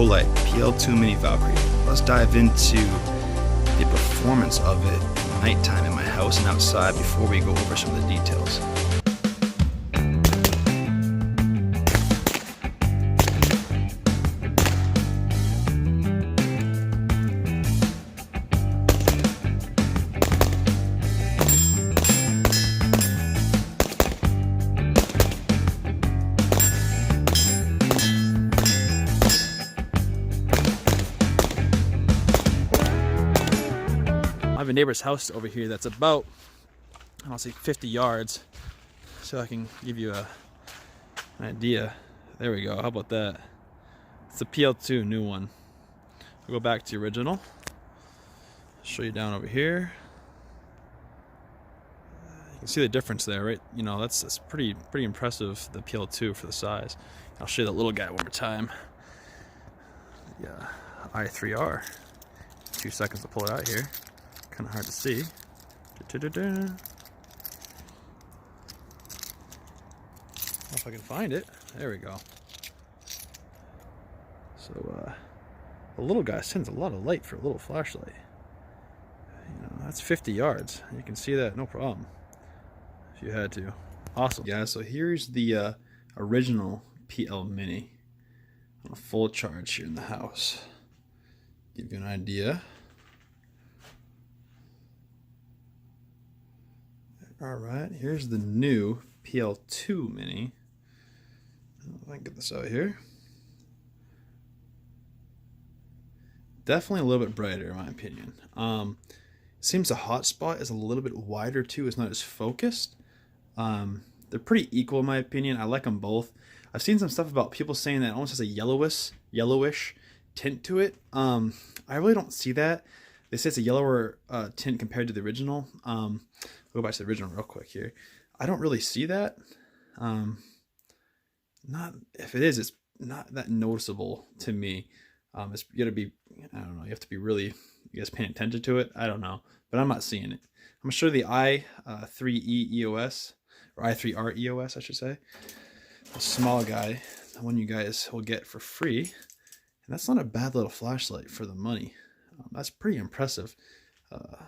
OLIGHT PL2 Mini Valkyrie. Let's dive into the performance of it at nighttime in my house and outside before we go over some of the details. I have a neighbor's house over here that's about, I don't say 50 yards, so I can give you an idea. There we go. How about that? It's a PL2 new one. I'll go back to the original. Show you down over here. You can see the difference there, right? You know, that's pretty impressive, the PL2 for the size. I'll show you that little guy one more time. Yeah, I3R. 2 seconds to pull it out here. Kind of hard to see. If I can find it. There we go. So the little guy sends a lot of light for a little flashlight. You know, that's 50 yards. You can see that no problem if you had to. Awesome. Yeah, so here's the original PL Mini on a full charge here in the house. Give you an idea. Alright, here's the new PL2 Mini. If I can get this out here. Definitely a little bit brighter in my opinion. Seems the hotspot is a little bit wider too, it's not as focused. They're pretty equal in my opinion. I like them both. I've seen some stuff about people saying that it almost has a yellowish tint to it. I really don't see that. They say it's a yellower tint compared to the original. Go back to the original real quick here. I don't really see that. Not if it is, it's not that noticeable to me. It's gonna be, I don't know. You have to be really, you guys paying attention to it. I don't know, but I'm not seeing it. I'm gonna show you the I3E EOS or I3R EOS, I should say. The small guy, the one you guys will get for free, and that's not a bad little flashlight for the money. That's pretty impressive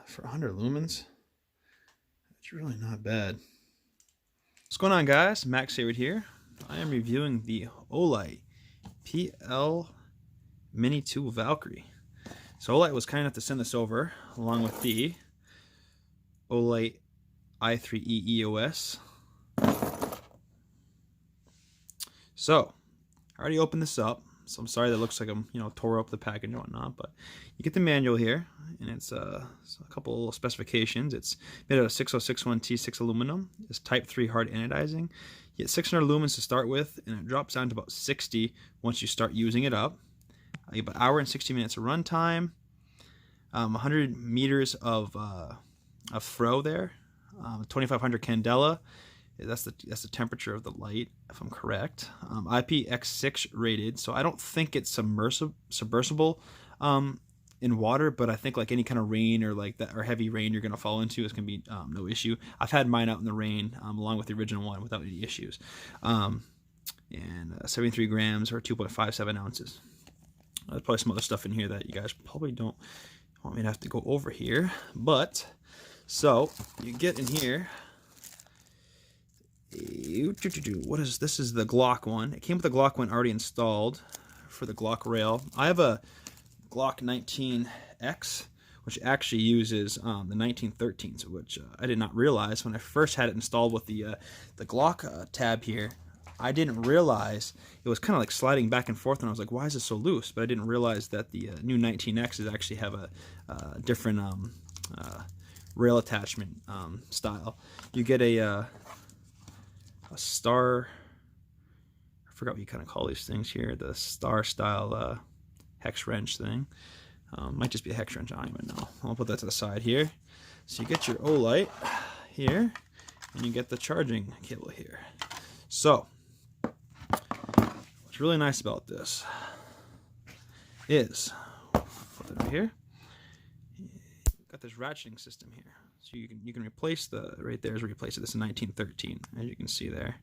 for 100 lumens. It's really not bad. What's going on, guys? Max here. I am reviewing the OLIGHT PL Mini 2 Valkyrie. So OLIGHT was kind enough to send this over along with the OLIGHT i3E EOS. So I already opened this up. So I'm sorry that looks like I'm, tore up the package and whatnot, but you get the manual here, and it's a couple specifications. It's made out of 6061 T6 aluminum. It's Type 3 hard anodizing. You get 600 lumens to start with, and it drops down to about 60 once you start using it up. You get about an hour and 60 minutes of run time. 100 meters of throw there. 2500 candela. That's the temperature of the light, if I'm correct. IPX6 rated, so I don't think it's submersible in water, but I think like any kind of rain or like that or heavy rain you're gonna fall into is gonna be no issue. I've had mine out in the rain along with the original one without any issues. And 73 grams or 2.57 ounces. There's probably some other stuff in here that you guys probably don't want me to have to go over here, but so you get in here. What is this? Is the Glock one. It came with the Glock one already installed for the Glock rail. I have a Glock 19X, which actually uses the 1913s, which I did not realize when I first had it installed with the Glock tab here. I didn't realize it was kind of like sliding back and forth, and I was like, why is it so loose? But I didn't realize that the new 19Xs actually have a different rail attachment style. You get a star, I forgot what you kind of call these things here, the star style hex wrench thing. Might just be a hex wrench, I don't even know. I'll put that to the side here. So you get your OLIGHT here, and you get the charging cable here. So what's really nice about this is, put it over here, got this ratcheting system here. So you can replace the, right there is where you replace it. This is 1913, as you can see there.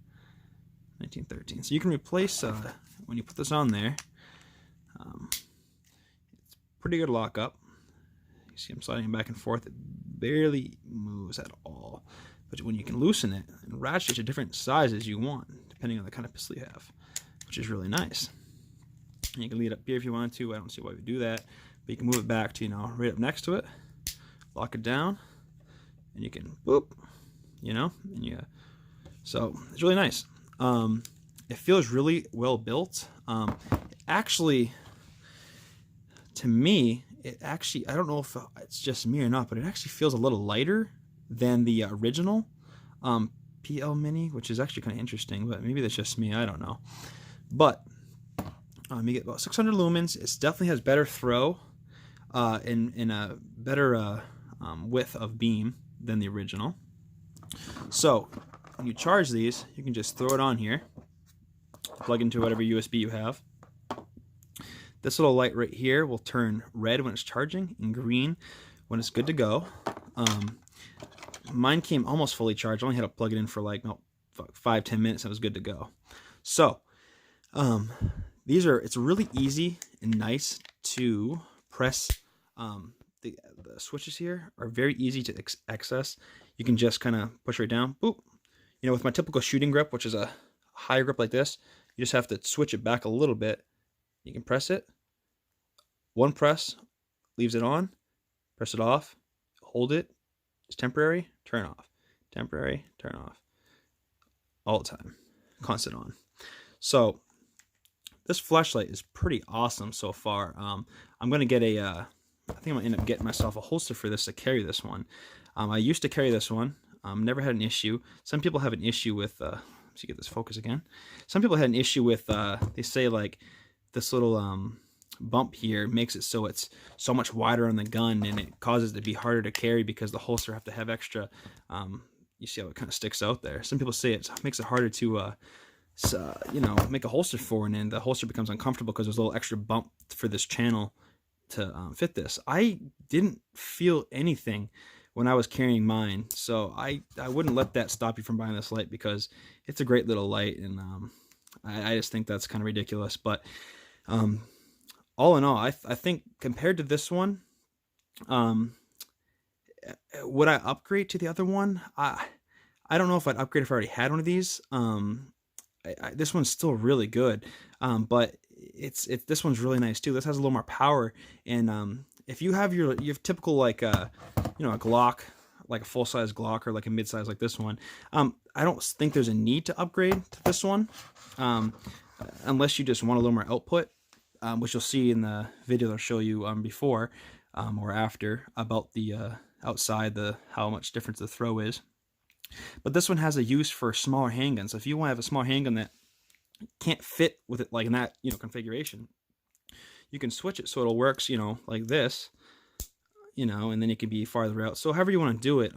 1913. So you can replace, when you put this on there, It's pretty good lockup. You see I'm sliding it back and forth. It barely moves at all. But when you can loosen it and ratchet it to different sizes you want, depending on the kind of pistol you have, which is really nice. And you can lead it up here if you want to. I don't see why we do that. But you can move it back to, right up next to it. Lock it down. And you can, boop, and so it's really nice. It feels really well built. Actually, to me, I don't know if it's just me or not, but it actually feels a little lighter than the original PL Mini, which is actually kind of interesting, but maybe that's just me, I don't know. But you get about 600 lumens. It definitely has better throw and a better width of beam than the original. So when you charge these, you can just throw it on here, plug into whatever USB you have. This little light right here will turn red when it's charging and green when it's good to go. Mine came almost fully charged. I only had to plug it in for like 5-10 minutes and it was good to go. So it's really easy and nice to press. The switches here are very easy to access. You can just kind of push right down, boop. With my typical shooting grip, which is a high grip like this, you just have to switch it back a little bit. You can press it. One press leaves it on. Press it off. Hold it. It's temporary. Turn off. Temporary. Turn off. All the time. Constant on. So this flashlight is pretty awesome so far. I'm going to get I think I'm going to end up getting myself a holster for this to carry this one. I used to carry this one. Never had an issue. Some people have an issue with, let's see, get this focus again. Some people had an issue with, they say like this little bump here makes it so it's so much wider on the gun and it causes it to be harder to carry because the holster have to have extra, you see how it kind of sticks out there. Some people say it makes it harder to, make a holster for, and then the holster becomes uncomfortable because there's a little extra bump for this channel to fit this. I didn't feel anything when I was carrying mine, so I wouldn't let that stop you from buying this light because it's a great little light, and I just think that's kind of ridiculous. But all in all, I think compared to this one, would I upgrade to the other one? I don't know if I'd upgrade if I already had one of these. This one's still really good, but this one's really nice too. This has a little more power, and if you have your typical like a Glock, like a full-size Glock or like a mid-size like this one, I don't think there's a need to upgrade to this one, unless you just want a little more output, which you'll see in the video I'll show you before or after about the outside, how much difference the throw is. But this one has a use for smaller handguns. So if you want to have a small handgun that can't fit with it like in that configuration, you can switch it so it'll work like this, and then it can be farther out. So however you want to do it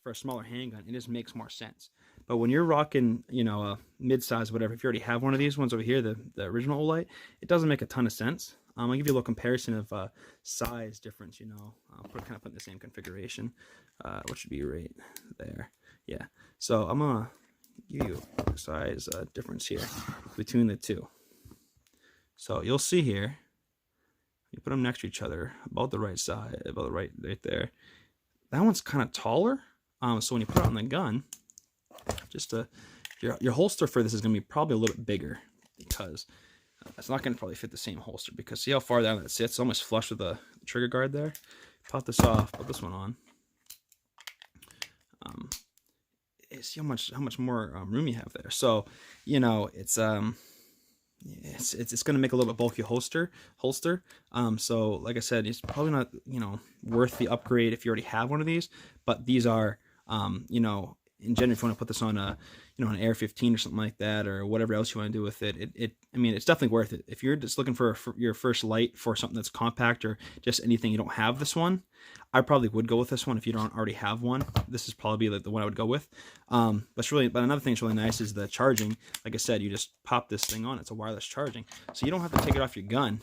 for a smaller handgun, it just makes more sense. But when you're rocking a mid-size, whatever, if you already have one of these ones over here, the original OLIGHT, it doesn't make a ton of sense. I'll give you a little comparison of size difference. I'll kind of put in the same configuration, which should be right there. Yeah, so I'm gonna give you a size difference here between the two. So you'll see here, you put them next to each other, about the right side, about the right there. That one's kind of taller. So when you put it on the gun, your holster for this is gonna be probably a little bit bigger because it's not gonna probably fit the same holster, because see how far down that sits? It's almost flush with the trigger guard there. Pop this off, put this one on. See how much more room you have there. So it's going to make a little bit bulky holster. So like I said, it's probably not worth the upgrade if you already have one of these. But these are in general, if you want to put this on a an AR-15 or something like that, or whatever else you want to do with it, I mean, it's definitely worth it. If you're just looking for your first light for something that's compact or just anything, you don't have this one, I probably would go with this one. If you don't already have one, this is probably the one I would go with. But another thing that's really nice is the charging. Like I said, you just pop this thing on. It's a wireless charging, so you don't have to take it off your gun.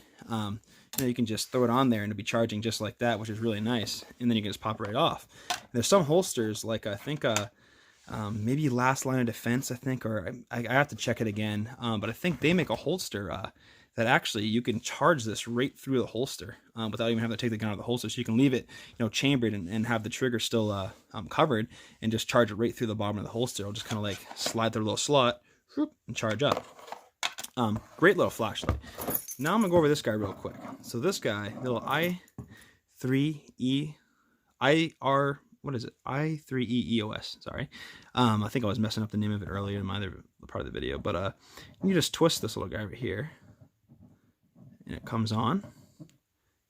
You can just throw it on there and it'll be charging just like that, which is really nice. And then you can just pop it right off. And there's some holsters, like I think maybe Last Line of Defense, I think, or I have to check it again. But I think they make a holster that actually you can charge this right through the holster without even having to take the gun out of the holster. So you can leave it, chambered and have the trigger still covered, and just charge it right through the bottom of the holster. It'll just kind of like slide through a little slot and charge up. Great little flashlight. Now I'm gonna go over this guy real quick. So this guy, little I3E IR, what is it? I3E EOS. Sorry, I think I was messing up the name of it earlier in my other part of the video. But you just twist this little guy right here, and it comes on.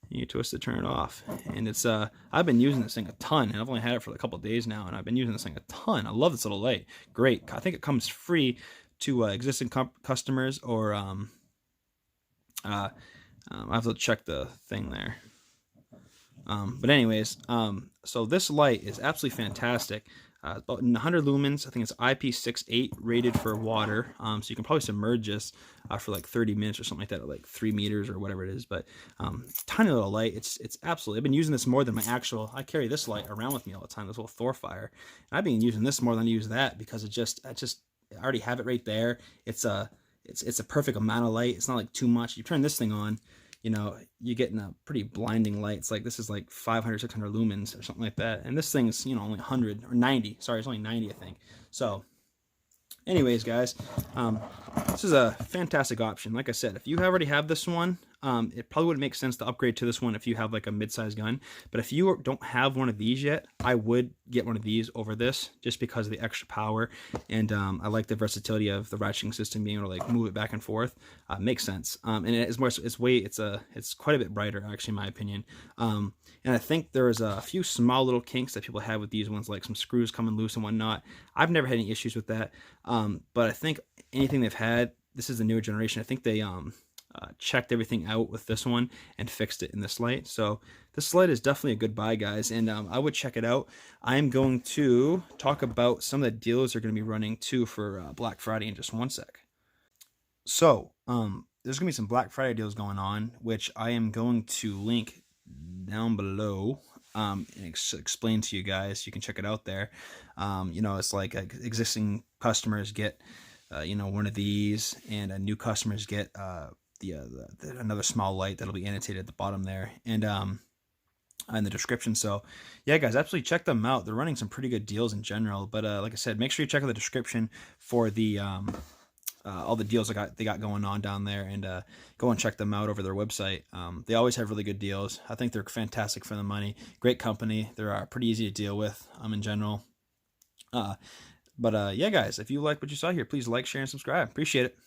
You twist it, turn it off, and it's I've been using this thing a ton, and I've only had it for a couple days now, and I've been using this thing a ton. I love this little light. Great. I think it comes free to existing customers, or I have to check the thing there. But anyways, so this light is absolutely fantastic. About 100 lumens. I think it's IP68 rated for water. So you can probably submerge this for like 30 minutes or something like that, or like 3 meters or whatever it is. But tiny little light. It's absolutely. I've been using this more than my actual. I carry this light around with me all the time. This little Thor fire. And I've been using this more than I use that, because I already have it right there. It's a perfect amount of light. It's not like too much. You turn this thing on, you're getting a pretty blinding light. It's like, this is like 500, 600 lumens or something like that. And this thing's, only 100 or 90. Sorry, it's only 90, I think. So anyways, guys, this is a fantastic option. Like I said, if you already have this one, it probably wouldn't make sense to upgrade to this one if you have like a mid-sized gun. But if you don't have one of these yet, I would get one of these over this, just because of the extra power. And I like the versatility of the ratcheting system, being able to like move it back and forth. Makes sense. And it's quite a bit brighter, actually, in my opinion. And I think there's a few small little kinks that people have with these ones, like some screws coming loose and whatnot. I've never had any issues with that. But I think anything they've had, this is the newer generation, I think they checked everything out with this one and fixed it in this light. So this light is definitely a good buy, guys, and I would check it out. I'm going to talk about some of the deals they're going to be running too for Black Friday in just one sec. So there's going to be some Black Friday deals going on, which I am going to link down below and explain to you guys. You can check it out there. It's like existing customers get one of these, and new customers get another small light that'll be annotated at the bottom there, and in the description. So yeah, guys, absolutely check them out. They're running some pretty good deals in general, but like I said, make sure you check out the description for the all the deals they got going on down there, and go and check them out over their website. They always have really good deals. I think they're fantastic for the money. Great company. They're pretty easy to deal with in general. But yeah, guys, if you like what you saw here, please like, share, and subscribe. Appreciate it.